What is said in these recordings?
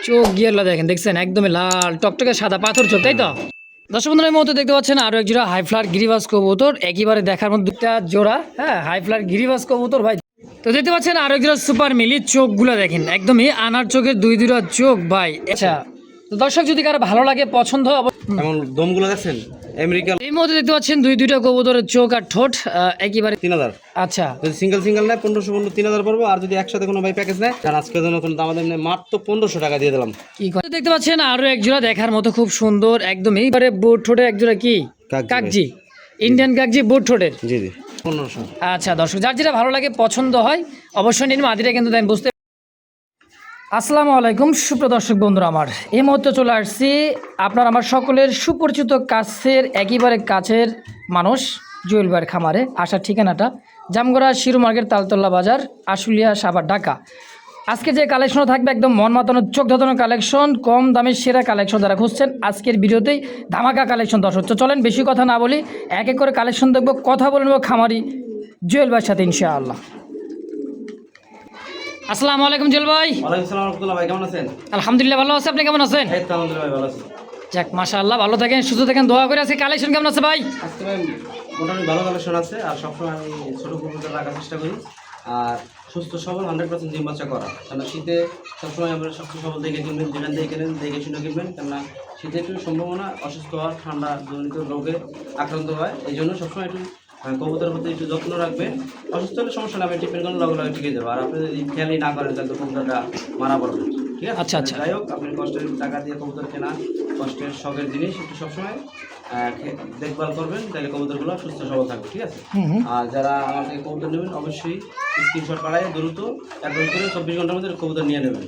চোখ গিয়ারলা দেখছেন একদমই লাল টকটকে সাদা পাথর চোখ, তাই তো? দর্শক বন্ধুরা, এই মুহূর্তে দেখতে পাচ্ছেন আরো এক জোড়া হাই ফ্লার গিরিবাজ কবুতর, একেবারে দেখার মধ্যে দুটা জোড়া। হ্যাঁ, হাই ফ্লার গিরিবাজ কবুতর ভাই। তো দেখতে পাচ্ছেন আরো এক জোড়া সুপার মিলি, চোখগুলো দেখেন একদমই আনার চোখের দুইটা চোখ ভাই। আচ্ছা, তো দর্শক যদি কারো ভালো লাগে পছন্দ হয় এমন দমগুলো দেখছেন আমেরিকান। এই মুহূর্তে দেখতে পাচ্ছেন দুইটা কবুতরের চোখ আর ঠোঁট একেবারে 3000। আচ্ছা, যদি সিঙ্গেল নেয় 1500 3000 পড়বো, আর যদি একসাথে কোনো ভাই প্যাকেজ নেয় তার আজকের জন্য কোনো দাম নেই, মাত্র 1500 টাকা দিয়ে দিলাম। কি কথা দেখতে পাচ্ছেন আরো এক জোড়া দেখার মতো খুব সুন্দর একদমই এবারে বুট ঠোঁটে এক জোড়া কি কাকজি, ইন্ডিয়ান কাকজি বুট ঠোঁটের। জি জি 1500। আচ্ছা দর্শক, যার যেটা ভালো লাগে পছন্দ হয় অবশ্যই নিন, মাদিটা কিন্তু দেন বুঝতে। আসসালামু আলাইকুম সুপ্রিয় দর্শক বন্ধুরা, আমার এই মুহূর্তে চলে আসছি আপনার আমার সকলের সুপরিচিত কাছের একেবারে কাছের মানুষ জুয়েল ভাইয়ের খামারে। আসার ঠিকানাটা জামগড়া শিরু মার্কেট, তালতলা বাজার, আশুলিয়া, সাভার, ঢাকা। আজকে যে কালেকশন থাকবে একদম মন মাতানোর চোখ ধাঁধানোর কালেকশন, কম দামের সেরা কালেকশন যারা খুঁজছেন আজকের ভিডিওতেই ধামাকা কালেকশন। দর্শক তো চলেন বেশি কথা না বলি, এক এক করে কালেকশন দেখবো, কথা বলে নেবো খামারি জুয়েল ভাইয়ের সাথে ইনশাআল্লাহ। আসসালামু আলাইকুম জুয়েল ভাই। ওয়ালাইকুম আসসালাম রাহমাতুল্লাহ। ভাই কেমন আছেন? আলহামদুলিল্লাহ ভালো আছে, আপনি কেমন আছেন? এই তো আলহামদুলিল্লাহ ভাই ভালো আছি। যাক মাশাআল্লাহ, ভালো থাকেন সুস্থ থাকেন, দোয়া করে। আজকে কালেকশন কেমন আছে ভাই? আজকে ভাই মোটামুটি ভালো কালেকশন আছে, আর সবসময় আমি ছোটো কবুতর রাখার চেষ্টা করি, আর সুস্থ সবল 100% ডিম বাচ্চা করা। কেননা শীতে সবসময় আমরা সুস্থ সবল দেখে কিনবেন, যেখান থেকে কেনেন দেখে শুনে কিনবেন, কেননা শীতে একটু সম্ভাবনা অসুস্থ হওয়ার, ঠান্ডা জনিত রোগে আক্রান্ত হয়। এই জন্য সবসময় একটু কবুতরের প্রতি একটু যত্ন রাখবেন। অসুস্থ হলে সমস্যা না, আমি ট্রিটমেন্ট করলে লগে লগে টিকে যাবো। আর আপনি যদি খেয়ালই না করেন তাহলে তো কবুতরটা মারা পড়বে, ঠিক আছে? আচ্ছা আচ্ছা। যাই হোক, আপনি কষ্টের টাকা দিয়ে কবুতর কেনা, কষ্টের শখের জিনিস, একটু সবসময় দেখভাল করবেন, তাহলে কবুতরগুলো সুস্থ সবল থাকবে, ঠিক আছে? আর যারা আমার থেকে কবুতর নেবেন অবশ্যই স্ক্রিনশট পাঠায় দ্রুত একদম করে 24 ঘন্টার মধ্যে কবুতর নিয়ে নেবেন।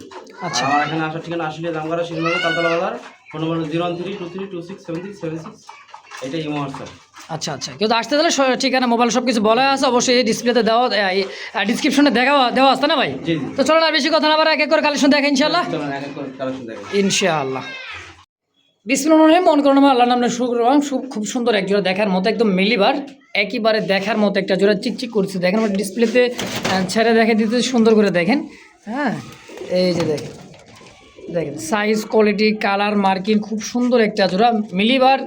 আচ্ছা, আমার এখানে আসার ঠিকানা আশুলিয়া জামগড়া শিরু মার্কেট, তালতলা বাজার, ফোন নম্বর 01323267676। এটাই ইমো হোয়াটসঅ্যাপ। আচ্ছা আচ্ছা, কেউ আসতে দিলে ঠিকানা মোবাইল সব কিছু বলা আছে, অবশ্যই এই ডিসপ্লেতে দেওয়া, ডিসক্রিপশনে দেওয়া আছে না ভাই? জি জি। তো চলো না বেশি কথা না বলে এক এক করে কালেকশন দেখা ইনশাআল্লাহ। চলুন এক এক করে কালেকশন দেখেন ইনশাআল্লাহ। বিসমিল্লাহির মন করুন, আল্লাহর নামে শুরু করলাম। খুব সুন্দর এক জোড়া দেখার মতো, একদম মিলিবার একেবারে দেখার মতো একটা জোড়া চিকচিক করছে। দেখেন আমার ডিসপ্লেতে ছেড়ে দেখে দিতে সুন্দর করে দেখেন। হ্যাঁ, এই যে দেখেন দেখেন সাইজ, কোয়ালিটি, কালার, মার্কিং খুব সুন্দর একটা জোড়া মিলিবার,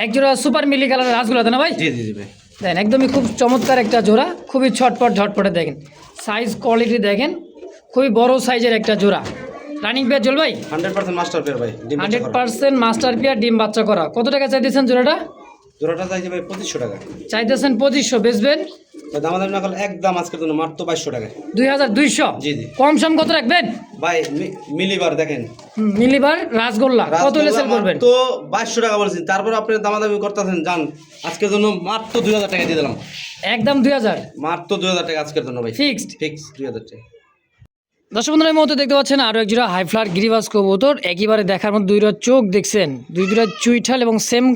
এক জোড়া সুপার মিলি কালারের রাসগুলাতে না ভাই? জি জি জি ভাই। দেখেন একদমই খুব চমৎকার একটা জোড়া, খুবই ঝটপটে দেখেন সাইজ, কোয়ালিটি দেখেন, খুবই বড় সাইজের একটা জোড়া। রানিং পেয়ার জল ভাই 100% মাস্টার পেয়ার ভাই, ডিম বাচ্চা করা। 100% মাস্টার পেয়ার, ডিম বাচ্চা করা। কত টাকা চাইতেছেন জোড়াটা? জোড়াটা চাইছে ভাই 2500 টাকা। চাইতেছেন 2500, বেচবেন দামাদামি না করলে একদম আজকের জন্য মাত্র 2200 টাকা। 2200। জি জি। কম সম কত রাখবেন ভাই মিলিবার দেখেন, মিলিবার রাসগোল্লা কত হলে সেল করবেন? তো 2200 টাকা বলেছি, তারপর আপনি দামাদামি করতেছেন, জান আজকের জন্য মাত্র 2000 টাকা দিয়ে দিলাম। একদম 2000, মাত্র 2000 টাকা আজকের জন্য ভাই, ফিক্সড। 2000 টাকা। দর্শক বন্ধুরা, এই মুহূর্তে দেখতে পাচ্ছেন আরো এক জোড়া হাই ফ্লার গিরিবাজ কবুতর, একেবারে দেখার মধ্যে দুইটা চোখ দেখছেন, দুইটা চুইঠাল এবং সেম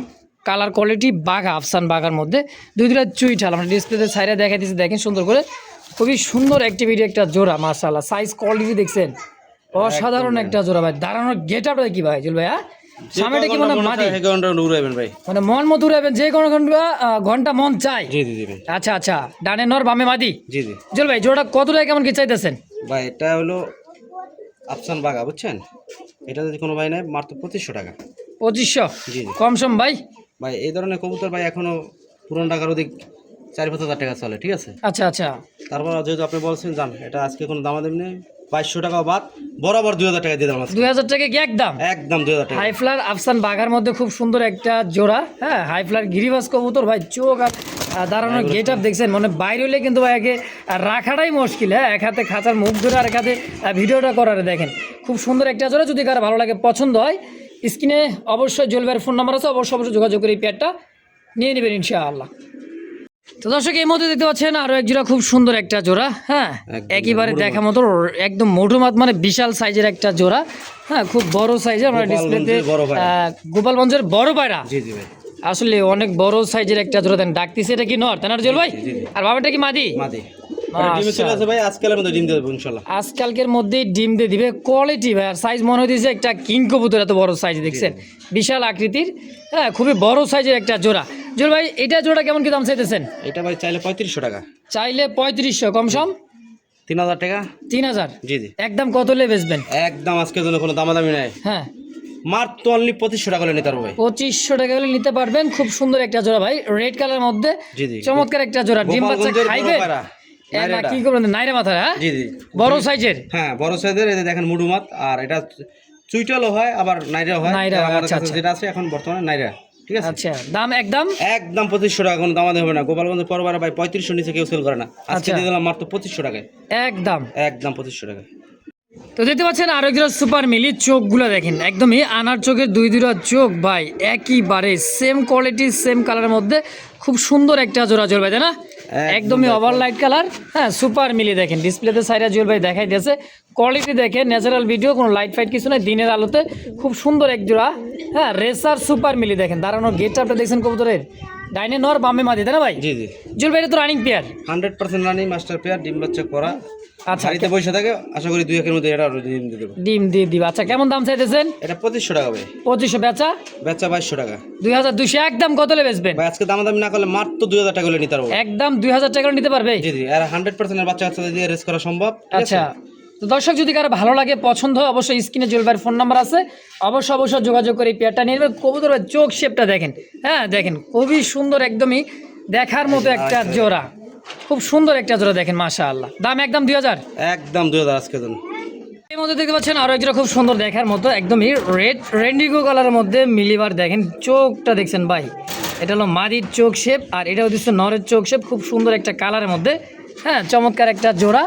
কালার কোয়ালিটি, বাঘা আফসান বাঘার মধ্যে দুইটা চুইঠাল। আমরা ডিসপ্লেতে সাইডে দেখা দিচ্ছি, দেখেন সুন্দর করে, খুবই সুন্দর অ্যাক্টিভিটি একটা জোড়া মাশাআল্লাহ। সাইজ কোয়ালিটি দেখছেন অসাধারণ একটা জোড়া ভাই। দাঁড়ানোর গেট আপটা কি ভাই জুল ভাই? সামনেটা কি মানে মাদি, ভাই মানে মন মতো উড়াইবেন যে কোনো ঘন্টা মন চাই। জি জি জি ভাই। আচ্ছা আচ্ছা, ডানে নর বামে মাদি। জি জি জুল ভাই জোড়া কত টাকা কেমন কি চাইতেছেন? ভাই এটা হলো আফসান বাঘা, বুঝছেন? এটা যদি কোনো ভাই নেয় মাত্র 2500 টাকা। 2500? জি জি। কম সম ভাই? ভাই এই ধরনের কবুতর ভাই এখনো পুরনো টাকার অধিক 4-5 হাজার টাকা চলে, ঠিক আছে? আচ্ছা আচ্ছা, তারপর যেহেতু আপনি বলছেন জান এটা আজকে কোনো দামাদামি নেই, 2200 টাকা বাদ বরাবর 2000 টাকা দিয়ে দিলাম। 2000 টাকা কি একদম? একদম 2000 টাকা। হাই ফ্লার আফসান বাঘার মধ্যে খুব সুন্দর একটা জোড়া। হ্যাঁ, হাই ফ্লার গিরিবাজ কবুতর ভাই, চোখ আর দাঁড়ানোর গেট আপ দেখছেন, মানে বাইরে হলে কিন্তু ভাই একে রাখাটাই মুশকিল। হ্যাঁ, এক হাতে খাঁচার মুখ ধরে আর এক হাতে ভিডিওটা করার। দেখেন খুব সুন্দর একটা জোড়া, যদি কারো ভালো লাগে পছন্দ হয় স্ক্রিনে অবশ্যই জুয়েল ফোন নাম্বার আছে, অবশ্যই যোগাযোগ করে এই পেয়ারটা নিয়ে নেবেন ইনশাআল্লাহ। তো দর্শক এই মধ্যে দেখতে পাচ্ছেন আরো এক জোড়া খুব সুন্দর একটা জোড়া। হ্যাঁ, একেবারে দেখা মতো একদম মোটুমাত, মানে বিশাল সাইজের একটা জোড়া। হ্যাঁ, খুব বড় সাইজের। আমরা ডিসপ্লেতে গোপালগঞ্জের বড় পায়রা, জি জি ভাই, আসলে অনেক বড় সাইজের একটা জোড়া দেন। ডাকতেছে এটা কি নর তানার জল ভাই? আর বাবাটা কি মাদি? মাদি। ডিমে চলে আসে ভাই, আজকালের মধ্যে ডিম দিয়ে দেবো ইনশাআল্লাহ। আজকালকের মধ্যেই ডিম দিয়ে দিবে। কোয়ালিটি ভাই আর সাইজ মনে হইতেছে একটা কিং কবুতর, এত বড় সাইজ দেখছেন, বিশাল আকৃতির। হ্যাঁ, খুবই বড় সাইজের একটা জোড়া। জোর ভাই এটা জোড়া কেমন কি দাম চাইতেছেন? এটা ভাই চাইলে 3500 টাকা। চাইলে 3500, কম সম 3000 টাকা। 3000 জি জি। একদম কত হলে বেচবেন? একদম আজকের জন্য কোনো দামাদামি নাই, হ্যাঁ মাত্র অনলি 2500 টাকা হলে নিতে পারবো ভাই। 2500 টাকা হলে নিতে পারবেন। খুব সুন্দর একটা জোড়া ভাই, রেড কালার মধ্যে জি জি। চমৎকার একটা জোড়া। ডিম বাচ্চা গোপালগঞ্জের খাইবে বড় পায়রা, না কি করবেন? নাইরা মাথা, হ্যাঁ জি জি, বড় সাইজের। হ্যাঁ বড় সাইজের। এই যে দেখেন মুডুমাত, আর এটা চুইটালও হয় আবার নাইরা হয়। নাইরা, আমার আচ্ছা, কাছে আচ্ছা। যেটা আছে এখন বর্তমানে নাইরা, ঠিক আছে। আচ্ছা দাম একদম একদম 2500 টাকা, কোনো দামাদামি হবে না। গোপালগঞ্জের পরবার ভাই 3500 নিচে কেউ সেল করে না, আজকে আচ্ছা। দিয়ে দিলাম মাত্র 2500 টাকায়, একদম। একদম 2500 টাকা। তো দেখতে পাচ্ছেন আরো একজন সুপার মিলি, চোখগুলো দেখেন একদমই আনার চোখের দুইটা চোখ ভাই, একইবারে সেম কোয়ালিটি সেম কালারের মধ্যে খুব সুন্দর একটা জোড়া জোর ভাই, তাই না? একদমই ওভার লাইট কালার, হ্যাঁ সুপার মিলি দেখেন ডিসপ্লেতে সাইরা জোর ভাই দেখাই দিয়েছে। কোয়ালিটি দেখেন, ন্যাচারাল ভিডিও, কোনো লাইট ফাইট কিছু নাই, দিনের আলোতে খুব সুন্দর এক জোড়া। হ্যাঁ রেসার সুপার মিলি দেখেন, দাঁড়ানো গেটটা আপনি দেখছেন কবুতরের, ডাইনে নর বামে মাদি, তাই না ভাই? জি জি। জুল ভাই এটা তো রানিং পেয়ার, 100% রানি মাস্টার পেয়ার, ডিম বাচ্চা করা। আচ্ছা বাড়িতে বসে থাকে, আশা করি 2-1 মধ্যে এটা ডিম দিয়ে দেবো। ডিম দিয়ে দিবা। আচ্ছা কেমন দাম চাইতেছেন? এটা 2500 টাকা ভাই। 2500 বেচা? বেচা 2200 টাকা 2200। একদম কত হলে বেচবেন? ভাই। আজকে দামাদামি না করলে মাত্র 2000 টাকা হলে নিতে পারবো। একদম 2000 টাকা নিতে পারবে? জি জি। আর 100% এর বাচ্চা কাচ্চা দিয়ে রেস করা সম্ভব, ঠিক আছে? আচ্ছা তো দর্শক যদি কারো ভালো লাগে পছন্দ হয় অবশ্যই স্ক্রিনে জুয়েল ভাইয়ের ফোন নাম্বার আছে, অবশ্যই যোগাযোগ করে এই পেয়ারটা নিয়ে নেবেন। কবুতরের চোখ শেপটা দেখেন, হ্যাঁ দেখেন খুবই সুন্দর, একদমই দেখার মতো একটা জোড়া, খুব সুন্দর একটা জোড়া দেখেন মাশাআল্লাহ। দাম একদম 2000? একদম 2000 আজকের জন্য। এর মধ্যে দেখতে পাচ্ছেন আরো একটা খুব সুন্দর দেখার মতো, একদমই রেন্ডিগো কালারের মধ্যে মিলিবার দেখেন, চোখটা দেখছেন ভাই, এটা হলো মাদির চোখ শেপ আর এটা হচ্ছে নরের চোখ শেপ, খুব সুন্দর একটা কালারের মধ্যে, হ্যাঁ চমৎকার একটা জোড়া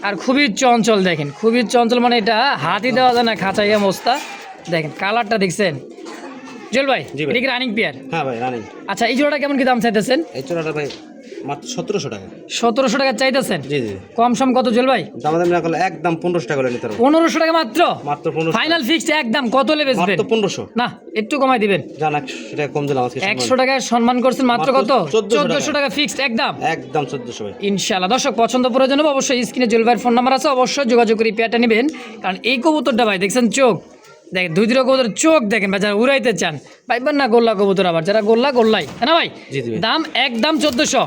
আর খুবই চঞ্চল দেখেন, খুবই চঞ্চল, মানে এটা হাতি দেওয়া যায় না, খাঁচাইয়া মস্তা দেখেন, কালারটা দেখছেন জুয়েল ভাই? জি ভাই। এটা কি রানিং পেয়ার? হ্যাঁ ভাই রানিং। আচ্ছা এই জোড়াটা কেমন কি দাম চাইতেছেন? এই চোরাটা ভাই মাত্র 1700 টাকা। 1700 টাকা চাইতেছেন? জি জি। কম সম কত জুয়েল ভাই? দামাদামি না করলে একদম 1500 টাকা হলে নিতে পারবো। 1500 টাকা মাত্র? মাত্র 1500। ফাইনাল ফিক্সড একদম কত হলে বেচবেন? মাত্র 1500। না একটু কমাই দিবেন। জান 100 টাকা কম দিলাম আজকে। 100 টাকা সম্মান করছেন মাত্র, কত? মাত্র 1400 টাকা ফিক্সড একদম। একদম 1400 ভাই। ইনশাআল্লাহ দর্শক পছন্দ প্রয়োজন হবে অবশ্যই স্ক্রিনে জুয়েল ভাইয়ের ফোন নাম্বার আছে, অবশ্যই যোগাযোগ করে পেয়ারটা নেবেন। কারণ এই কবুতরটা ভাই দেখছেন চোখ দেখেন, দুই কবুতর চোখ দেখেন ভাই, যারা উড়াইতে চান পাইবেন না গোল্লা কবুতর, আবার যারা গোল্লাই, তাই না ভাই? জি জি ভাই। দাম একদম 1400।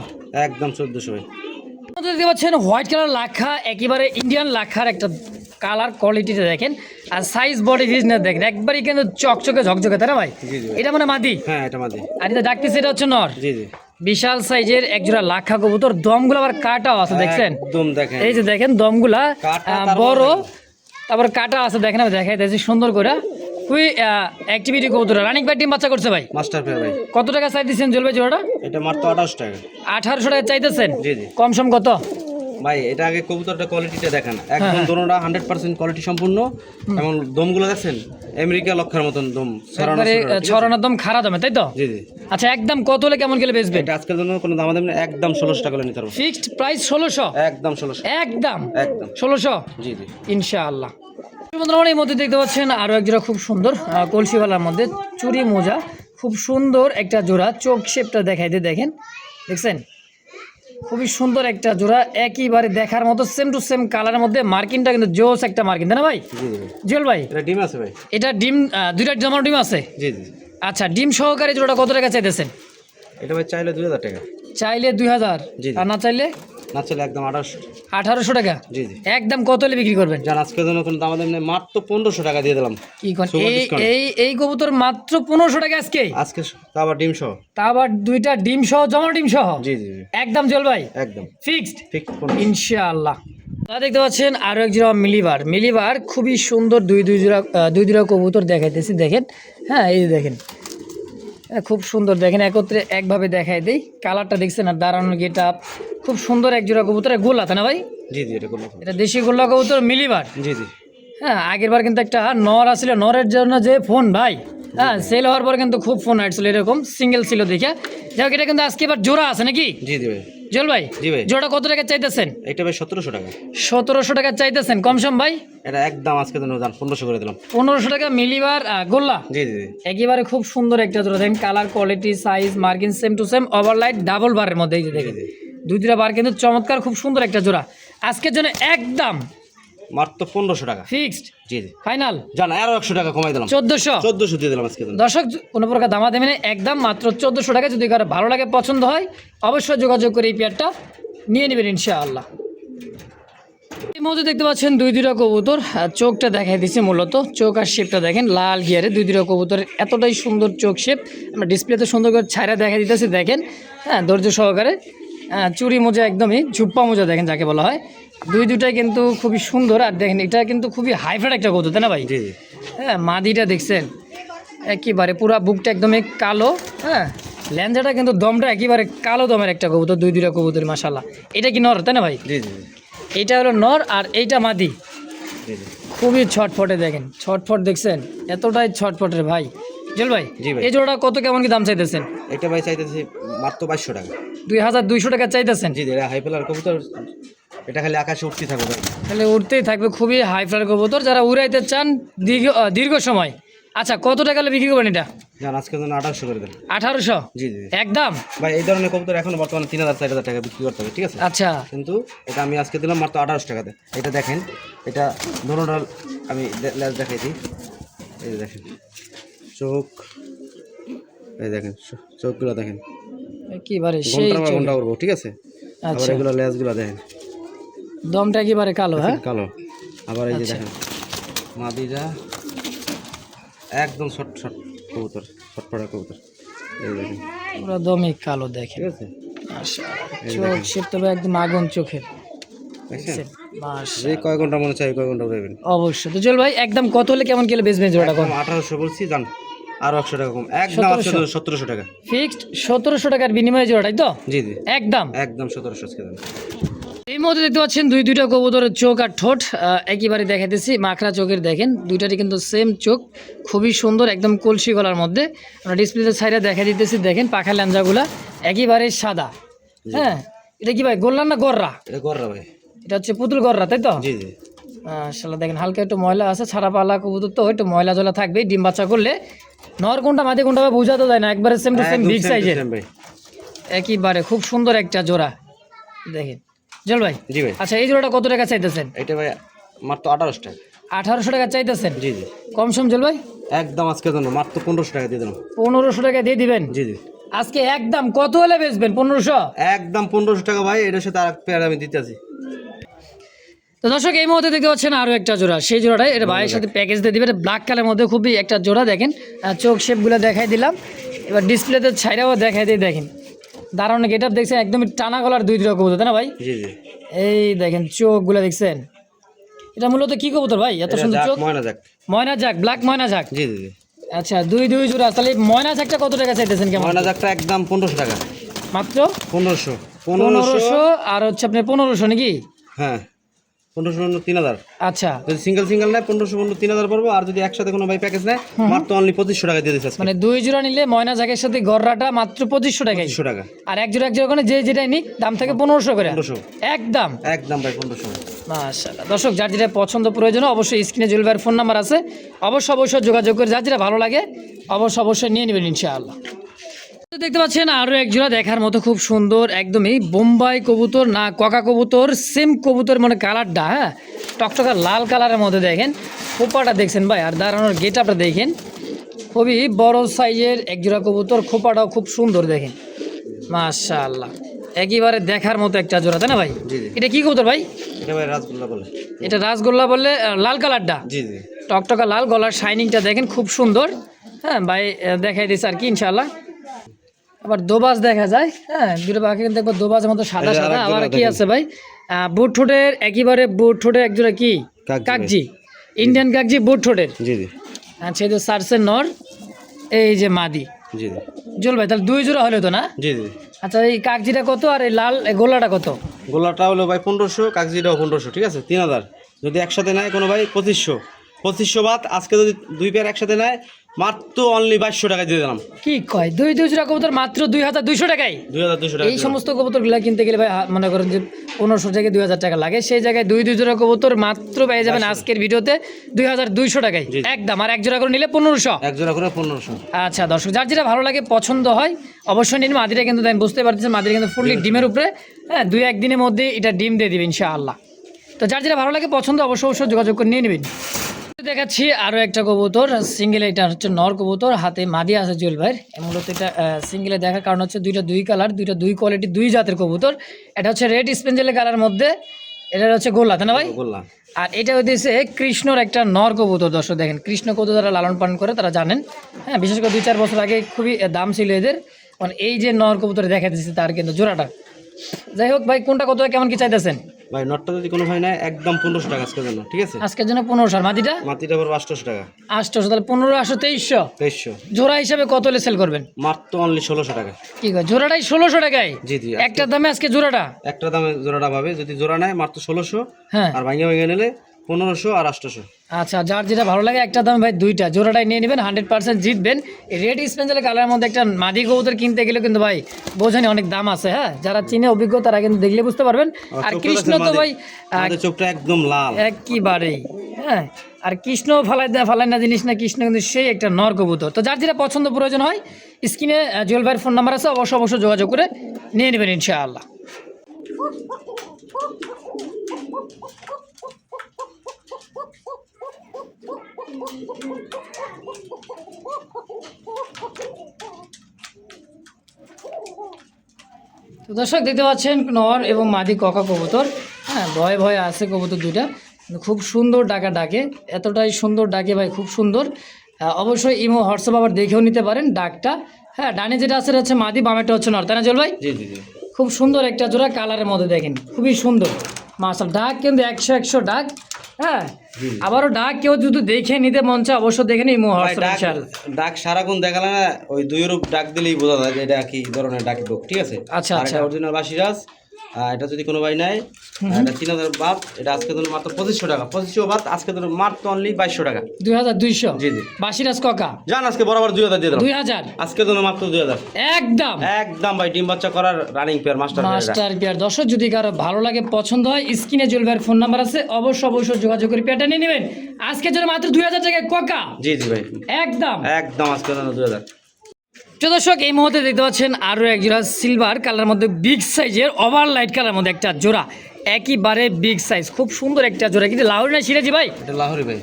একদম 1400 ভাই। দেখতে পাচ্ছেন হোয়াইট কালার লাখা, একেবারে ইন্ডিয়ান লাখার একটা কালার কোয়ালিটিতে দেখেন, আর সাইজ বডি ফিটনেস দেখেন একবারই কিন্তু চকচকে ঝকঝকে, তাই না ভাই? জি জি। এটা মানে মাদি? হ্যাঁ এটা মাদি। আর এটা ডাকতেছে এটা হচ্ছে নর। জি জি। বিশাল সাইজের একজোড়া লাখা কবুতর, দমগুলো আবার কাটাও আছে দেখছেন, একদম দেখেন, এই যে দেখেন দমগুলা কাটা তারপর বড়, দেখেন। তারপর কাটা আছে দেখেন, আমি দেখাই দিয়েছি সুন্দর করে। খুবই অ্যাক্টিভিটি কবুতর, রানিং ভাই ডিম বাচ্চা করছে ভাই। মাস্টার পেয়ার ভাই। কত টাকা চাইতেছেন জুয়েল ভাই জোড়াটা? এটা মাত্র 2800 টাকা। 1800 টাকা চাইতেছেন? জি জি। কম সম কত? ভাই এটা আগে কবুতরটা কোয়ালিটিটা দেখেন, একদম দোনোটা 100% কোয়ালিটি সম্পূর্ণ, এবং দমগুলো দেখছেন আমেরিকা লক্ষার মতন দম, একবারে ছড়ানোর দম খারাপ দামে, তাই তো? জি জি। আচ্ছা একদম কত হলে কেমন গেলে বেচবেন? এটা আজকের জন্য কোনো দামাদামি না, একদম 1600 টাকা হলে নিতে পারবো। Fixed price 1600? একদম 1600। একদম একদম 1600 জি জি। ইনশাআল্লাহ। বন্ধুরা এই মধ্যে দেখতে পাচ্ছেন আরো এক জোড়া খুব সুন্দর কলসিওয়ালার মধ্যে চুরি মোজা, খুব সুন্দর একটা জোড়া, চোখ শেপটা দেখাই দিয়ে দেখেন, দেখছেন খুবই সুন্দর একটা জোড়া, একইবারে দেখার মতো সেম টু সেম কালারের মধ্যে। মার্কিনটা কিন্তু জোস একটা মার্কিন, তাই না ভাই? জি জি। জুয়েল ভাই এটা ডিম আছে ভাই। এটা ডিম দুইটা জমানো ডিম আছে? জি জি। আচ্ছা ডিম সহকারে জোড়াটা কত টাকা চাইতেছেন? এটা ভাই চাইলে 2000 টাকা। চাইলে 2000, জি, জি। আর না চাইলে? না চাইলে একদম 1800। 1800 টাকা? জি জি। একদম কত হলে বিক্রি করবেন? জান আজকের জন্য কোনো দামাদামি নেই, মাত্র 1500 টাকা দিয়ে দিলাম। কি কোন Super এই discount। এই কবুতর মাত্র 1500 টাকা আজকে? আজকে তা আবার ডিম সহ। তা আবার দুইটা ডিম সহ, জমানো ডিম সহ? জি জি জি। একদম জল ভাই একদম ফিক্সড ঠিক। ইনশাআল্লাহ। দেখতে পাচ্ছেন আরো এক জোড়া মিলিবার খুবই সুন্দর, দুই জোড়া কবুতর দেখাইতেছি দেখেন, হ্যাঁ এই যে দেখেন খুব সুন্দর দেখেন, একত্রে একভাবে দেখাই দেই, কালারটা দেখছেন আর দাঁড়ানোর গেট আপ, খুব সুন্দর এক জোড়া কবুতর, গোল্লা তাই না ভাই? জি জি। এটা কোনো। এটা দেশি গোল্লা কবুতর মিলিবার। জি জি। হ্যাঁ আগের বার কিন্তু একটা নর আসছিল, নরের জন্য যে ফোন ভাই, হ্যাঁ সেল হওয়ার পর কিন্তু খুব ফোন আসছিল, এরকম সিঙ্গেল ছিল দেখে। যাই হোক এটা কিন্তু আজকে এবার জোড়া আছে নাকি জি জি ভাই। জল ভাই? জি ভাই। জোড়া কত টাকা চাইতেছেন? এটা ভাই 1700 টাকা। 1700 টাকা চাইতেছেন, কম সম ভাই? এটা একদম আজকে জন্য দাম 1500 করে দিলাম। 1500 টাকা মিলিবার গোল্লা। জি জি জি। একেবারে খুব সুন্দর একটা জোড়া দেখেন, কালার কোয়ালিটি সাইজ মার্কিন সেম টু সেম, ওভারলাইট ডাবল বারের মধ্যে, এই যে দেখেন দুইটা বার কিন্তু চমৎকার, খুব সুন্দর একটা জোড়া। আজকের জন্য একদম মাত্র 1500 টাকা ফিক্সড জি জি। ফাইনাল জান আরো 100 টাকা কমাই দিলাম, 1400 দিয়ে দিলাম আজকে জন্য। দর্শক কোনো প্রকার দামা দেবেন একদম মাত্র 1400 টাকা। যদি কারো ভালো লাগে পছন্দ হয় অবশ্যই যোগাযোগ করে এই পেয়ারটা নিয়ে নেবেন ইনশাআল্লাহ। মধ্যে দেখতে পাচ্ছেন দুইটা কবুতর, চোখটা দেখাই দিচ্ছি, মূলত চোখ আর শেপটা দেখেন লাল গিয়ারে দুইটা কবুতর, এতটাই সুন্দর চোখ শেপ। আমরা ডিসপ্লেতে সুন্দর করে ছাইরা দেখা দিতেছি দেখেন, হ্যাঁ ধৈর্য সহকারে। চুরি মোজা একদমই ঝুপ্পা মোজা দেখেন যাকে বলা হয়, দুইটাই কিন্তু খুবই সুন্দর। আর দেখেন এটা কিন্তু খুবই হাইফাইড একটা কবুতর, তাই না ভাই? জি জি হ্যাঁ মাদিটা দেখছেন একেবারে পুরা বুকটা একদমই কালো, হ্যাঁ ল্যাঞ্জাটা কিন্তু দমটা একেবারে কালো দমের একটা কবুতর, দুইটা কবুতর মাশাআল্লাহ। এটা কি নর, তাই না ভাই? জি জি এটা হলো নর আর এইটা মাদি। জি জি খুবই ছটফটে দেখেন, ছটফট দেখছেন এতটাই ছটফটের ভাই। জল ভাই জি ভাই। এই জোড়াটা কত কেমন কি দাম চাইতেছেন? এটা ভাই চাইতেছি মাত্র 2200 টাকা। 2200 টাকা চাইতেছেন? জি এটা হাই ফ্লার কবুতর, এটা খালি আকাশে উঠতে থাকবে ভাই। তাহলে উঠতেই থাকবে, খুবই হাই ফ্লার কবুতর, যারা উড়াইতে চান দীর্ঘ সময়। আচ্ছা কত টাকা হলে বিক্রি করবেন এটা? জান আজকে জন্য 1800 করে দেন। 1800 জি জি একদম? ভাই এই ধরনের কবুতর এখন বর্তমানে 3000-4000 টাকা বিক্রি করতে হবে, ঠিক আছে? আচ্ছা কিন্তু এটা আমি আজকে দিলাম মাত্র 1800 টাকাতে। এটা দেখেন, এটা ধরুন আমি লেজ দেখাই দিই। এই যে দেখেন চোখ, এই দেখেন চোখগুলো দেখেন, একেবারে সেই ঘন্টা চোখ। ঘন্টা উড়বো, ঠিক আছে? আবার আচ্ছা এগুলো লেজগুলো দেখেন দমটা একেবারে কালো, হ্যাঁ কালো। আবার এই যে আচ্ছা। দেখেন মাদিরা একদম শর্ট শর্ট কবুতর, শর্টপটা কবুতর, এই দেখেন, পুরো দমই কালো দেখেন। ঠিক আছে? চোখ শেপ তবে একদম আগুন চোখের, দেখছেন মাশাআল্লাহ। যে কয় ঘন্টা মনে চাই কয় ঘন্টা উড়বেন। অবশ্যই। তো চল ভাই একদম কত হলে কেমন গেলে বেচবেন জোড়াটা? কোন 1800 বলছি, জান আরো 100 টাকা কম, একদম 1700 টাকা ফিক্সড 1700 টাকার বিনিময়ে জোড়াটাই তো? জি জি একদম একদম 1700 আজকে দেন। এই মুহূর্তে দেখতে পাচ্ছেন দুইটা কবুতরের চোখ আর ঠোঁট একেবারে দেখাইতেছি, মাখরা চোখের দেখেন, দুইটারই কিন্তু সেম চোখ, খুবই সুন্দর একদম কলসি গলার মধ্যে। আমরা ডিসপ্লেতে সাইডে দেখা দিতেছি দেখেন, পাখা ল্যাঞ্জাগুলা একেবারে সাদা। হ্যাঁ এটা কি ভাই গোল্লা না গররা? এটা গররা ভাই। এটা হচ্ছে পুতুল গররা, তাই তো? জি জি মাশাআল্লাহ দেখেন হালকা একটু ময়লা আছে, ছাড়া পালা কবুতর তো একটু ময়লা জলা থাকবেই। ডিম বাচ্চা করলে নর কোনটা মাদি কোনটা বোঝা তো যায় না, একবারে সেম টু সেম বিগ সাইজের ভাই। একেবারে খুব সুন্দর একটা জোড়া দেখেন। জল ভাই জি ভাই আচ্ছা এই জোড়াটা কত টাকা চাইতেছেন? এটা ভাই মাত্র 1800 টাকা। 1800 টাকা চাইতেছেন? জি জি কম সম জল ভাই? একদম আজকের জন্য মাত্র 1500 টাকা দিয়ে দিলাম। 1500 টাকা দিয়ে দিবেন জি জি আজকে একদম? কত হলে বেচবেন? 1500? একদম 1500 টাকা ভাই। এটার সাথে আর এক পেয়ার আমি দিতে আছি। তো দর্শক এই মুহূর্তে দেখতে পাচ্ছেন আরও একটা জোড়া, সেই জোড়াটাই এটা ভাইয়ের সাথে প্যাকেজ দিয়ে দিবে। ব্ল্যাক কালারের মধ্যে খুবই একটা জোড়া দেখেন, চোখ শেপগুলো দেখাই দিলাম, এবার ডিসপ্লেতে ছাইরাও দেখাই দিয়ে দেখেন। দারুণ গেট আপ দেখছেন, একদমই টানা গলার দুইটা কবুতর, তাই না ভাই? জি জি এই দেখেন চোখগুলো দেখছেন, এটা মূলত কি কবুতর ভাই এত সুন্দর চোখ? ময়না যাক। ময়না ঝাক, ব্ল্যাক ময়না ঝাক। জি জি জি আচ্ছা দুই জোড়া, তাহলে ময়না ঝাকটা কত টাকা চাইতেছেন কেমন? ময়না যাকটা একদম 1500 টাকা মাত্র 1500 1500 আর হচ্ছে আপনার 1500 নাকি? হ্যাঁ 1500 3000। আচ্ছা যদি সিঙ্গেল নেয় 1500 3000 পড়বো, আর যদি একসাথে কোনো ভাই প্যাকেজ নেয় মাত্র অনলি 2500 টাকা দিয়ে দিচ্ছে আজকে। মানে দুই জোড়া নিলে ময়না ঝাকের সাথে গররাটা মাত্র 2500 টাকায়, 2500 টাকা। আর এক জোড়া ওখানে যেটাই নিক দাম থাকে 1500 করে 1500 একদম। একদম ভাই 1500। মাশাআল্লাহ দর্শক যার যেটা পছন্দ প্রয়োজন অবশ্যই স্ক্রিনে জুয়েল ফোন নাম্বার আছে, অবশ্যই যোগাযোগ করে যার যেটা ভালো লাগে অবশ্যই নিয়ে নেবেন ইনশাআল্লাহ। দেখতে পাচ্ছেন আরও এক জোড়া দেখার মতো খুব সুন্দর, একদমই বোম্বাই কবুতর না ককা কবুতর, সেম কবুতর মানে কালারটা, হ্যাঁ টকটকা লাল কালারের মধ্যে দেখেন, খোপাটা দেখছেন ভাই, আর দাঁড়ানোর গেট আপটা দেখেন, খুবই বড় সাইজের এক জোড়া কবুতর, খোপাটাও খুব সুন্দর দেখেন মাশাআল্লাহ, একেবারে দেখার মতো একটা জোড়া, তাই না ভাই? জি জি এটা কি কবুতর ভাই? এটা ভাই রাসগোল্লা বলে। এটা রাসগোল্লা বললে, লাল কালারটা জি জি টকটকা লাল, গলার শাইনিংটা দেখেন খুব সুন্দর। হ্যাঁ ভাই দেখাই দিচ্ছে আর কি ইনশাআল্লাহ। আবার দোবাজ দেখা যায়, হ্যাঁ দুটো পাখি কিন্তু একবার দোবাজের মতো সাদা এই যে সাদা। আরেক আবার জোড়া কি দেখেন। আছে ভাই? বুট ঠোঁটের, একেবারে বুট ঠোঁটের এক জোড়া কি কাকজি কাকজি, ইন্ডিয়ান কাকজি বুট ঠোঁটের। জি জি আচ্ছা এই যে সার্সের নর, এই যে মাদি। জি জি জল ভাই তাহলে দুই জোড়া হলো তো না? জি জি আচ্ছা এই কাকজিটা কত আর এই লাল গোলাটা কত? গোলাটা হলো ভাই 1500, কাগজিটাও 1500, ঠিক আছে 3000। যদি একসাথে নেয় কোনো ভাই 2500 বাদ। আজকে যদি দুই পেয়ার একসাথে নেয় মাত্র অনলি 2200 টাকা দিয়ে দিলাম। কি কয় দুই জোড়া কবুতর মাত্র 2200 টাকায়? 2200 টাকা এই সমস্ত কবুতরগুলো কিনতে গেলে ভাই মনে করেন যে 1500 থেকে 2000 টাকা লাগে, সেই জায়গায় দুই জোড়া কবুতর মাত্র পেয়ে যাবেন আজকের ভিডিওতে 2200 টাকায় একদম। আর এক জোড়া করে নিলে 1500। এক জোড়া করে 1500। আচ্ছা দর্শক যার যেটা ভালো লাগে পছন্দ হয় অবশ্যই নিন। মাদিটা কিন্তু আমি বুঝতে পারতেছি মাদিটা কিন্তু ফুললি ডিমের উপরে, হ্যাঁ 2-1 দিনের মধ্যে এটা ডিম দিয়ে দিবে ইনশাআল্লাহ। তো যার যেটা ভালো লাগে পছন্দ অবশ্যই যোগাযোগ করে নিয়ে নেবেন। দেখাচ্ছি আরও একটা কবুতর সিঙ্গেল, এটা হচ্ছে নর কবুতর, হাতে মাদি আছে জুয়েল ভাইয়ের। মূলত এটা সিঙ্গেলে দেখার কারণ হচ্ছে দুই কালার, দুই কোয়ালিটি, দুই জাতের কবুতর। এটা হচ্ছে রেড স্পেঞ্জেলের কালার মধ্যে, এটা হচ্ছে গোল্লা তাই না ভাই? গোল্লা। আর এটা হচ্ছে কৃষ্ণর একটা নর কবুতর। দর্শক দেখেন, কৃষ্ণ কবুতর যারা লালন পালন করে তারা জানেন। হ্যাঁ, বিশেষ করে 2-4 বছর আগে খুবই দাম ছিল এদের। মানে এই যে নর কবুতর দেখা দিচ্ছে তার কিন্তু জোড়াটা। যাই হোক ভাই, কোনটা কত কেমন কি চাইতেছেন? ভাই নটটা যদি কোনো ভাই নেয় একদম 1500 টাকা আজকের জন্য, ঠিক আছে? আজকের জন্য 1500। আর মাটিটা? মাটিটা পড়বে 800 টাকা। 800, তাহলে 1500, 2300। 2300 জোড়া হিসাবে কত হলে সেল করবেন? মাত্র অনলি 1600 টাকা। কি কয়, জোড়াটাই 1600 টাকায়? জি জি, একটার দামে আজকে জোড়াটা? একটা দামে জোড়াটা পাবে, যদি জোড়া নেয় মাত্র 1600। হ্যাঁ, আর ভাঙে ভাঙে নিলে 1500 আর 800। আচ্ছা, যার যেটা ভালো লাগে একটা দাম ভাই দুইটা, জোড়াটাই নিয়ে নেবেন, 100% জিতবেন। এই রেড স্পেঞ্জেল কালারের মধ্যে একটা মাদি কবুতর কিনতে গেলে কিন্তু ভাই বোঝেনি অনেক দাম আছে। হ্যাঁ, যারা চিনে অভিজ্ঞ তারা কিন্তু দেখলে বুঝতে পারবেন। আর কৃষ্ণ তো ভাই আমাদের চোখটা একদম লাল একেবারেই। হ্যাঁ, আর কৃষ্ণ ফালাই না জিনিস না, কৃষ্ণ কিন্তু সেই একটা নর কবুতর। তো যার যেটা পছন্দ প্রয়োজন হয়, স্ক্রিনে জুয়েল ভাইয়ের ফোন নাম্বার আছে, অবশ্যই যোগাযোগ করে নিয়ে নেবেন ইনশাআল্লাহ। তো দর্শক দেখতে পাচ্ছেন নর এবং মাদি ককা কবুতর। হ্যাঁ, ভয়ে ভয়ে আছে কবুতর দুইটা, খুব সুন্দর ডাকে, এতটাই সুন্দর ডাকে ভাই, খুব সুন্দর। অবশ্যই ইমো হোয়াটসঅ্যাপ আবার দেখেও নিতে পারেন ডাকটা। হ্যাঁ, ডানে যেটা আছে হচ্ছে মাদি, বামেটা হচ্ছে নর, তাই না জল ভাই? জি জি জি। খুব সুন্দর একটা জোড়া, কালারের মধ্যে দেখেন খুবই সুন্দর মাশাআল্লাহ। ডাক কিন্তু 100 ডাক। হ্যাঁ, আবারও ডাক কেউ যদি দেখে নিতে মন চায় অবশ্যই দেখে নিই ইমো হোয়াটসঅ্যাপ। ডাক সারাক্ষণ দেখালে না, ওই দুই রূপ ডাক দিলেই বোঝা যায় যে এটা কি ধরনের ডাক ডোক, ঠিক আছে? আচ্ছা আচ্ছা, অরিজিনাল বাসিরাজ। এটা যদি কোনো ভাই নেয়, এটা 3000 বাদ, এটা আজকে ধরুন মাত্র 2500 টাকা। 2500 বাদ আজকে ধরুন মাত্র অনলি 2200 টাকা। 2200। জি জি, বাসিরাজ ককা জান আজকে বরাবর 2000 দিয়ে দিলাম। 2000 আজকে ধরুন মাত্র 2000 একদম একদম ভাই। ডিম বাচ্চা করার রানিং পেয়ার মাস্টার পেয়ার। দর্শক যদি কারো ভালো লাগে, পছন্দ হয়, স্ক্রিনে জুয়েল ভাইয়ের ফোন নাম্বার আছে, অবশ্যই যোগাযোগ করে পেয়ারটা নিয়ে নেবেন। আজকের জন্য মাত্র 2000 টাকায় ককা। জি জি ভাই, একদম আজকে ধরুন 2000। তো দর্শক এই মুহূর্তে দেখতে পাচ্ছেন আরও এক জোড়া সিলভার কালার মধ্যে বিগ সাইজের ওভার লাইট কালার মধ্যে একটা জোড়া, একেবারে বিগ সাইজ, খুব সুন্দর একটা জোড়া। কিন্তু লাহোরি না সিরাজি ভাই? এটা লাহোরি ভাই,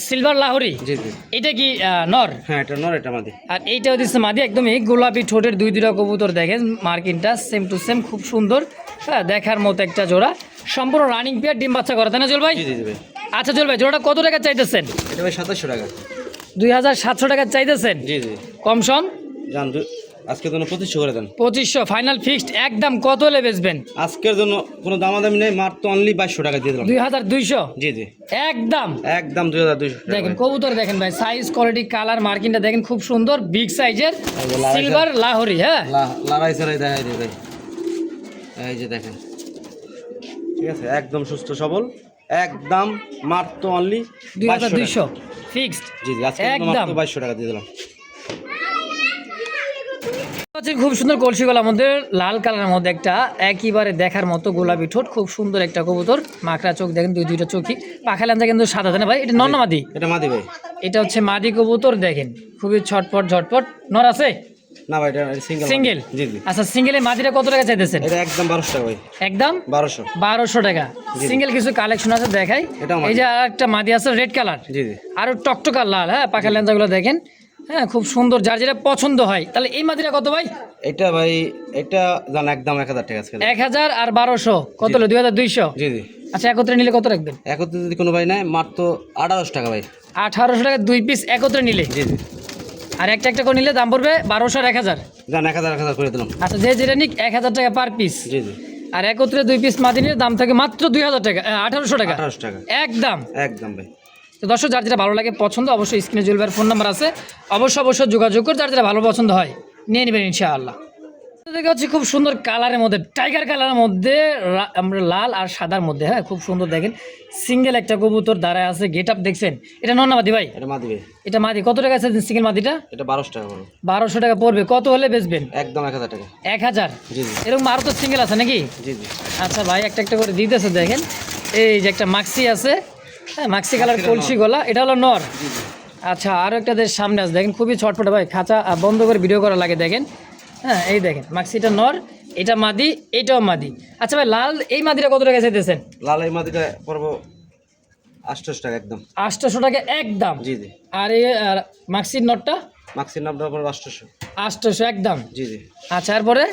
সিলভার লাহোরি। জি জি। এটা কি নর? হ্যাঁ, এটা নর, এটা মাদি। আর এইটা হচ্ছে মাদি, একদমই গোলাপি ঠোঁটের দুইটা কবুতর দেখেন, মার্কিনটা সেম টু সেম, খুব সুন্দর। হ্যাঁ, দেখার মতো একটা জোড়া, সম্পূর্ণ রানিং পেয়ার, ডিম বাচ্চা করা, তাই না জল ভাই? জি জি ভাই। আচ্ছা জল ভাই, জোড়াটা কত টাকা চাইতেছেন? এটা ভাই 2700 টাকা। 2700 টাকা চাইতেছেন? জি জি। কম সম জান, আজকের জন্য 2500 করে দেন। 2500 ফাইনাল ফিক্সড। একদম কত হলে বেচবেন? আজকের জন্য কোনো দামাদামি নেই, মাত্র অনলি 2200 টাকা দিয়ে দিলাম। 2200? জি জি, একদম 2200 টাকা। দেখেন কবুতর দেখেন ভাই, সাইজ, কোয়ালিটি, কালার, মার্কিংটা দেখেন, খুব সুন্দর বিগ সাইজের সিলভার লাহোরি। হ্যাঁ, লড়াই সারাই দেখাই দিই ভাই, এই যে দেখেন, ঠিক আছে? একদম সুস্থ সবল, একদম মাত্র অনলি 2200 ফিক্সড। জি জি, আজকে মাত্র 2200 টাকা দিয়ে দিলাম। খুব সুন্দর কলসি গলার মধ্যে লাল কালারের মধ্যে একটা একেবারে দেখার মতো গোলাপি ঠোঁট, খুব সুন্দর একটা কবুতর, মাকড়া চোখ দেখেন, দুইটা চোখই, পাখা লেন্দা কিন্তু সাদা, তাই না ভাই? এটা নর না মাদি? এটা মাদি ভাই। এটা হচ্ছে মাদি কবুতর, দেখেন খুবই ঝটপট। নর আছে না ভাই, এটা সিঙ্গেল। জি জি। আচ্ছা, সিঙ্গেলের মাদিটা কত টাকা চাইতেছেন? এটা একদম 1200 টাকা ভাই। একদম 1200 টাকা। সিঙ্গেল কিছু কালেকশন আছে দেখাই। এই যে আর একটা মাদি আছে রেড কালার, জি জি, আর টকটকা লাল। হ্যাঁ, পাখা লেন্দাগুলো দেখেন, হ্যাঁ খুব সুন্দর, যার যেটা পছন্দ হয়। তাহলে এই মাদিটা কত ভাই? এটা ভাই, এটা জান একদম 1000 টাকা আজকে। 1000 আর 1200 কত হলো? 2200। জি জি। আচ্ছা, একত্রে নিলে কত রাখবেন? একত্রে যদি কোনো ভাই নেয় মাত্র 1800 টাকা ভাই। 1800 টাকা 2 পিস একত্রে নিলে? জি জি। আর একটা করে নিলে দাম পড়বে 1200 আর 1000। জান 1000 করে দিলাম। আচ্ছা, যে যেটা নিক 1000 টাকা পার পিস। জি জি। আর একত্রে 2 পিস মাদি নিলে দাম থাকে মাত্র 2000 টাকা, 1800 টাকা। 1800 টাকা একদম ভাই। তো দর্শক, যার যেটা ভালো লাগে, পছন্দ, অবশ্যই স্ক্রিনে জুয়েল ভাইয়ের ফোন নাম্বার আছে, অবশ্যই যোগাযোগ করে যার যেটা ভালো পছন্দ হয় নিয়ে নেবেন ইনশাআল্লাহ। দেখা হচ্ছে খুব সুন্দর কালারের মধ্যে, টাইগার কালারের মধ্যে, আমরা লাল আর সাদার মধ্যে। হ্যাঁ, খুব সুন্দর দেখেন, সিঙ্গেল একটা কবুতর দাঁড়ায় আছে, গেট আপ দেখছেন। এটা নর না মাদি ভাই? এটা মাদি ভাই। এটা মাদি। কত টাকা আছে সিঙ্গেল মাদিটা? এটা 1200 টাকা পড়বে। 1200 টাকা পড়বে। কত হলে বেচবেন? একদম 1000 টাকা। 1000? জি জি। এরকম আরও তো সিঙ্গেল আছে নাকি? জি জি। আচ্ছা ভাই, একটা করে দিতেছে দেখেন। এই যে একটা মাক্সি আছে, হ্যাঁ মাক্সি কালার কলসি গলা, এটা হলো নর। আচ্ছা, আরও একটা দেশ সামনে আছে দেখেন, খুবই ছটফটে ভাই, খাঁচা বন্ধ করে ভিডিও করা লাগে দেখেন। হ্যাঁ, এই দেখেন মাক্সিটা নর, এটা মাদি, এটাও মাদি। আচ্ছা ভাই, লাল এই মাদিটা কত টাকা চাইতেছেন? লাল এই মাদিটা পড়বো 800 টাকা একদম। 800 টাকা একদম? জি জি। আর এই মাক্সির নটটা? মাক্সির নামটা পড়বো 800। 800 একদম? জি জি। আচ্ছা, এরপরে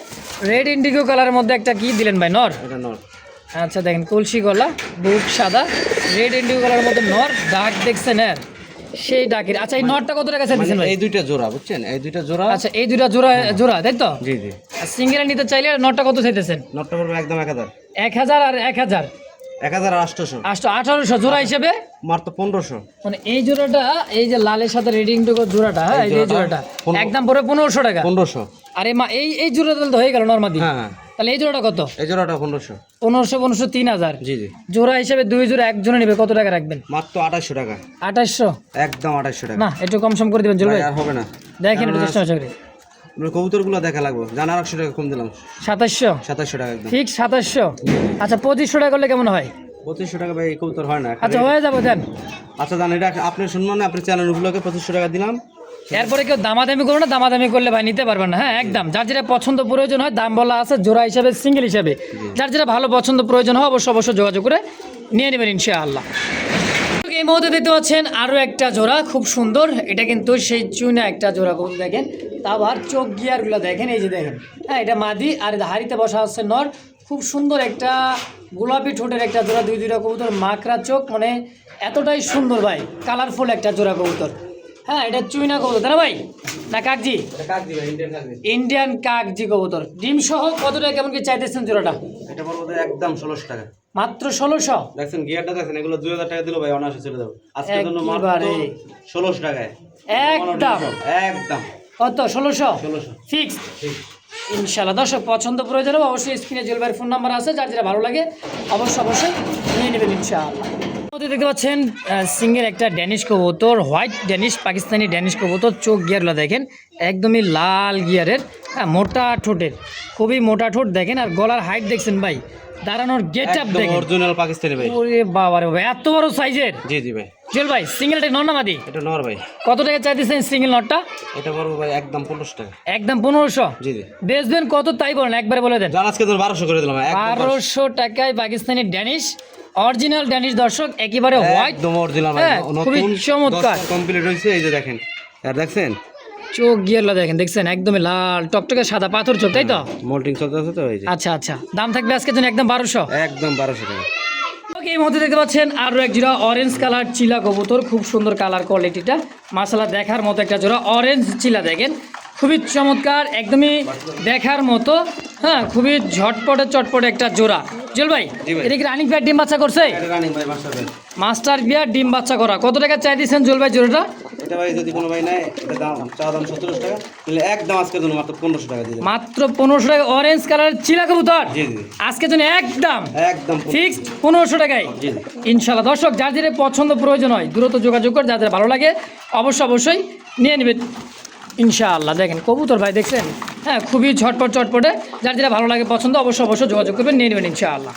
রেড ইন্ডিগো কালারের মধ্যে একটা কি দিলেন ভাই? নর? এটা নর। আচ্ছা দেখেন কলসি গলা, বুক সাদা, রেড ইন্ডিগো কালারের মধ্যে নর, ডাক দেখছেন এর সেই ডাকের। আচ্ছা এই নরটা কত টাকা চাইছেন ভাই? এই দুইটা জোড়া বুঝছেন, এই দুইটা জোড়া। আচ্ছা এই দুইটা জোড়া জোড়া তাই তো? জি জি। সিঙ্গেল নিতে চাইলে নরটা কত চাইতেছেন? নটটা পড়বে একদম 1000। 1000 আর 1000 1000 আর 800। 1800 জোড়া হিসেবে মাত্র 1500। মানে এই জোড়াটা, এই যে লালের সাথে রেডিং টুকু জোড়াটা, হ্যাঁ এই যে জোড়াটা একদম পড়ে 1500 টাকা। 1500। আরে মা এই জোড়া তাহলে তো হয়ে গেল নরমাদি। হ্যাঁ। তাহলে এই জোড়াটা কত? এই জোড়াটা 1500। 1500 3000। জি জি। জোড়া হিসেবে দুই জোড়া একজনে নেবে কত টাকা রাখবেন? মাত্র 2800 টাকা। 2800? একদম 2800 টাকা। না একটু কম সম করে দিবেন জল ভাই। আর হবে না। দেখেন একটু চেষ্টা করে। কবুতরগুলো দেখা লাগবে, জানা 100 টাকা কম দিলাম। 2700? 2700 টাকা একদম। ঠিক 2700। আচ্ছা 2500 টাকা করলে কেমন হয়? 2500 টাকা ভাই কবুতর হয় না। আচ্ছা হয়ে যাবে দেন। আচ্ছা জান, এটা আপনি শুনবেন না, আপনার চ্যানেলগুলোকে 2500 টাকা দিলাম। এরপরে কেউ দামাদামি করো না, দামাদামি করলে ভাই নিতে পারবেন না। হ্যাঁ একদম, যার যেটা পছন্দ প্রয়োজন হয় দাম বলা আছে, জোড়া হিসাবে সিঙ্গেল হিসাবে যার যেটা ভালো পছন্দ প্রয়োজন হয় অবশ্যই যোগাযোগ করে নিয়ে নেবেন ইনশাআল্লাহ। এই মুহূর্তে দেখতে পাচ্ছেন আরও একটা জোড়া খুব সুন্দর, এটা কিন্তু সেই চুনা একটা জোড়া কবুতর দেখেন, তা আবার চোখ গিয়ারগুলো দেখেন, এই যে দেখেন, হ্যাঁ এটা মাদি আর হাড়িতে বসা আছে নর। খুব সুন্দর একটা গোলাপি ঠোঁটের একটা জোড়া, দুইটা কবুতর, মাকড়া চোখ, মানে এতটাই সুন্দর ভাই, কালারফুল একটা জোড়া কবুতর। হ্যাঁ এটা চুইনা কবুতর তাই না ভাই, না কাকজি? কাকজি ভাই, ইন্ডিয়ান কাকজি। ইন্ডিয়ান কাকজি কবুতর। ডিম সহ কত টাকা কেমন কি চাইতেছেন জোড়াটা? এটা বলবো একদম 1600 টাকা। মাত্র 1600? দেখছেন গিয়ারটা দেখেন, এগুলো 2000 টাকা দিলো ভাই অনায়াসে চলে যাবে আজকের জন্য। মাত্র একেবারে 1600 টাকায় একদম। একদম কত? 1600 1600 ফিক্স ইনশাআল্লাহ। দর্শক পছন্দ প্রয়োজন হবে অবশ্যই স্ক্রিনে জুয়েলবাইয়ের ফোন নাম্বার আছে, যার যেটা ভালো লাগে অবশ্যই নিয়ে নেবেন ইনশাআল্লাহ। দেখতে পাচ্ছেন সিঙ্গেল একটা ড্যানিশ কবুতর, হোয়াইট ড্যানিশ, পাকিস্তানি ড্যানিশ কবুতর। চোখ গিয়ারগুলো দেখেন একদমই লাল গিয়ারের, হ্যাঁ মোটা ঠোঁটের, খুবই মোটা ঠোঁট দেখেন। আর গলার হাইট দেখছেন ভাই, দাঁড়ানোর গেট আপ দেখেন, অরিজিনাল পাকিস্তানি ভাই। ওরে বাবা রে বাবা, এত বড় সাইজের। জি জি ভাই। জুয়েল ভাই সিঙ্গেলটা নর না মাদি? এটা নর ভাই। কত টাকা চাইতেছেন সিঙ্গেল নরটা? এটা বলবো ভাই একদম 1500 টাকা। একদম 1500? জি জি। বেচবেন কত তাই বলেন, একবারে বলে দেন। জান আজকে তো 1200 করে দিলাম। 1200 টাকায় পাকিস্তানি ড্যানিশ, অরিজিনাল ড্যানিশ দর্শক, একেবারে হোয়াইট, একদম অরিজিনাল, হ্যাঁ খুবই চমৎকার। কমপ্লিট হইছে, এই যে দেখেন, আর দেখছেন চোখ গিয়ারলা দেখেন, দেখছেন একদমই লাল টকটকে সাদা পাথর চোখ তাই তো? মোল্টিং চলতে আছে তো, এই যে। আচ্ছা দাম থাকবে আজকের জন্য একদম 1200? একদম 1200 টাকা। ওকে, এই মুহূর্তে দেখতে পাচ্ছেন আরও এক জোড়া অরেঞ্জ কালার চিলা কবুতর, খুব সুন্দর কালার কোয়ালিটিটা, মাশাআল্লাহ দেখার মতো একটা জোড়া অরেঞ্জ চিলা দেখেন, খুবই চমৎকার, একদমই দেখার মতো, হ্যাঁ খুবই চটপটে একটা জোড়া। জল ভাই এটা কি রানিং পেয়ার ডিম বাচ্চা করছে? রানিং ভাই, মাস্টার ভাই। মাস্টার বিয়ার ডিম বাচ্চা করা। কত টাকা চাই দিয়েছেন জল ভাই জোড়াটা? এটা ভাই যদি কোনো ভাই নেয়, এটা দাম দাম 1700 টাকা, তাহলে একদম আজকের জন্য মাত্র 1500 টাকা দিলাম। মাত্র 1500 টাকা অরেঞ্জ কালার চিলা কবুতর জি জি। আজকের জন্য একদম একদম ফিক্সড 1500 টাকায় জি জি। ইনশাআল্লাহ। দর্শক যার যেটা পছন্দ প্রয়োজন হয় দ্রুত যোগাযোগ করে, যাদের ভালো লাগে অবশ্যই নিয়ে নেবেন ইনশাআল্লাহ। দেখেন কবুতর ভাই দেখছেন, হ্যাঁ খুবই চটপটে, যার যেটা ভালো লাগে পছন্দ অবশ্যই যোগাযোগ করবেন, নিয়ে নেবেন ইনশাআল্লাহ।